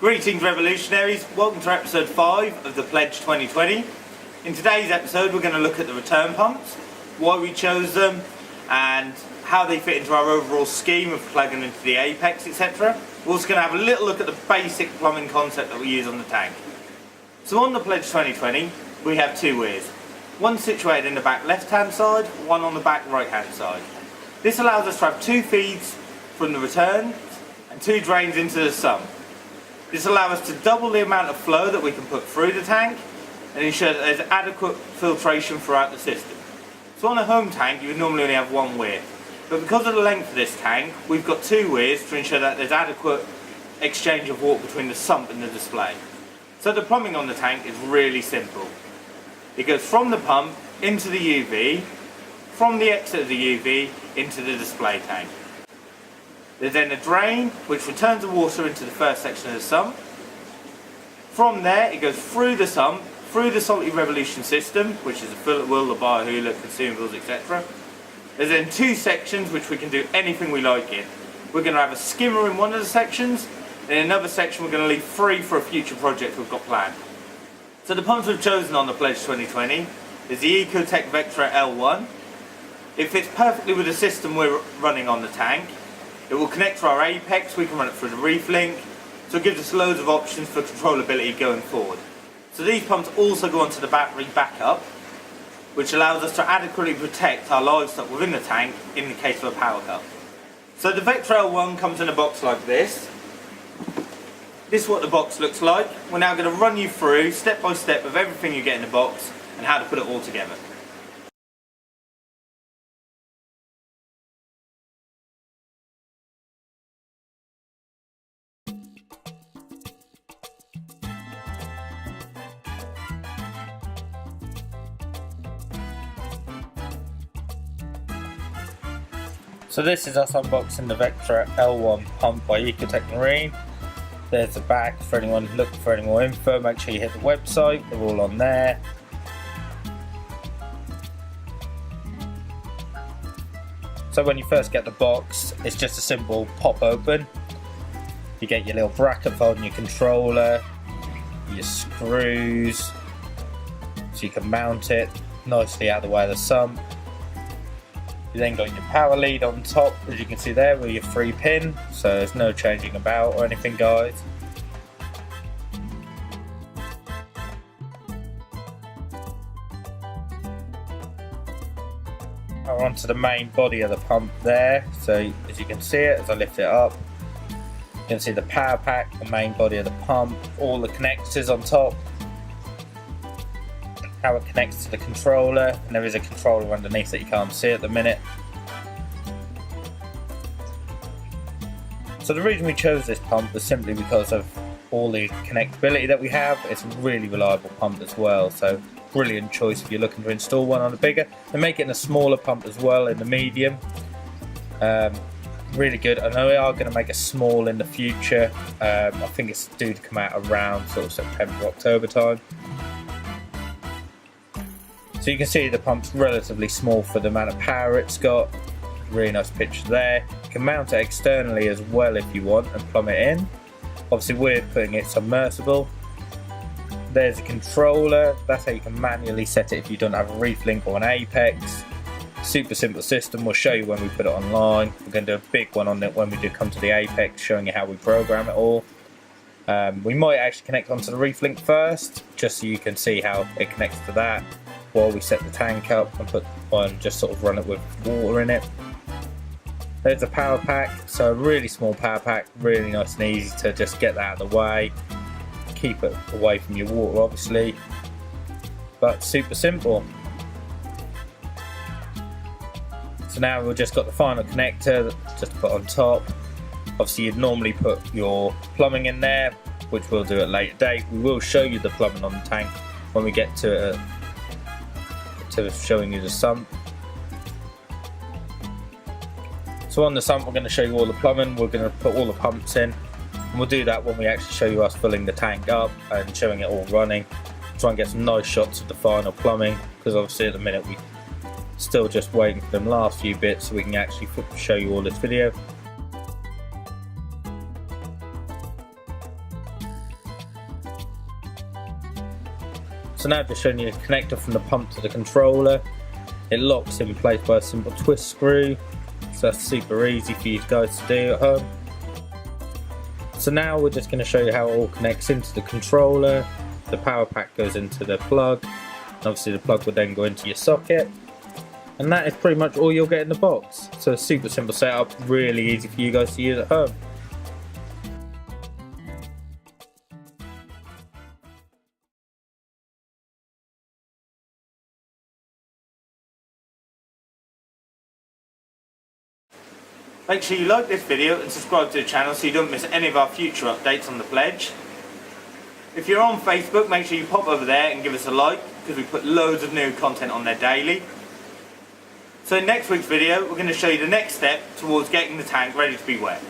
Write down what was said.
Greetings revolutionaries, welcome to episode 5 of the Pledge 2020. In today's episode we're going to look at the return pumps, why we chose them and how they fit into our overall scheme of plugging into the apex, etc. We're also going to have a little look at the basic plumbing concept that we use on the tank. So on the Pledge 2020 we have two weirs, one situated in the back left hand side, one on the back right hand side. This allows us to have two feeds from the return and two drains into the sump. This allows us to double the amount of flow that we can put through the tank and ensure that there's adequate filtration throughout the system. So on a home tank you would normally only have one weir, but because of the length of this tank we've got two weirs to ensure that there's adequate exchange of water between the sump and the display. So the plumbing on the tank is really simple. It goes from the pump into the UV, from the exit of the UV into the display tank. There's then a drain which returns the water into the first section of the sump. From there it goes through the sump, through the Salty Revolution system, which is a fillet wheel, the bar hooler, consumables, etc. There's then two sections which we can do anything we like in. We're going to have a skimmer in one of the sections, and in another section we're going to leave free for a future project we've got planned. So the pumps we've chosen on the Pledge 2020 is the Ecotech Vectra L1. It fits perfectly with the system we're running on the tank. It will connect to our apex, we can run it through the reef link, so it gives us loads of options for controllability going forward. So these pumps also go onto the battery backup, which allows us to adequately protect our livestock within the tank in the case of a power cut. So the Vectra L1 comes in a box like this. This is what the box looks like. We're now going to run you through step by step of everything you get in the box and how to put it all together. So this is us unboxing the Vectra L1 pump by Ecotech Marine. There's the back for anyone looking for any more info. Make sure you hit the website, they're all on there. So when you first get the box, it's just a simple pop open. You get your little bracket fold and your controller, your screws, so you can mount it nicely out of the way of the sump. You then got your power lead on top, as you can see there, with your 3-pin, so there's no changing about or anything, guys. Now onto the main body of the pump there, so as you can see it, as I lift it up, you can see the power pack, the main body of the pump, all the connectors on top, how it connects to the controller, and there is a controller underneath that you can't see at the minute. So the reason we chose this pump was simply because of all the connectability that we have. It's a really reliable pump as well, so brilliant choice if you're looking to install one on a bigger. They make it in a smaller pump as well, in the medium. Really good. I know we are going to make a small in the future. I think it's due to come out around sort of September, October time. So you can see the pump's relatively small for the amount of power it's got. Really nice picture there. You can mount it externally as well if you want and plumb it in. Obviously we're putting it submersible. There's a controller, that's how you can manually set it if you don't have a reef link or an apex. Super simple system, we'll show you when we put it online. We're going to do a big one on it when we do come to the apex, showing you how we program it all. We might actually connect onto the reef link first, just so you can see how it connects to that, while we set the tank up and put on, just sort of run it with water in it. There's a power pack, so a really small power pack, really nice and easy to just get that out of the way. Keep it away from your water obviously, but super simple. So now we've just got the final connector just to put on top. Obviously you'd normally put your plumbing in there, which we'll do at a later date. We will show you the plumbing on the tank when we get to showing you the sump. So on the sump we're going to show you all the plumbing, we're going to put all the pumps in, and we'll do that when we actually show you us filling the tank up and showing it all running. Try and get some nice shots of the final plumbing, because obviously at the minute we still just waiting for them last few bits so we can actually show you all this video. So now just showing you a connector from the pump to the controller. It locks in place by a simple twist screw, so that's super easy for you guys to do at home. So now we're just going to show you how it all connects into the controller. The power pack goes into the plug, and obviously the plug would then go into your socket. And that is pretty much all you'll get in the box. So a super simple setup, really easy for you guys to use at home. Make sure you like this video and subscribe to the channel so you don't miss any of our future updates on the pledge. If you're on Facebook, make sure you pop over there and give us a like, because we put loads of new content on there daily. So in next week's video, we're going to show you the next step towards getting the tank ready to be wet.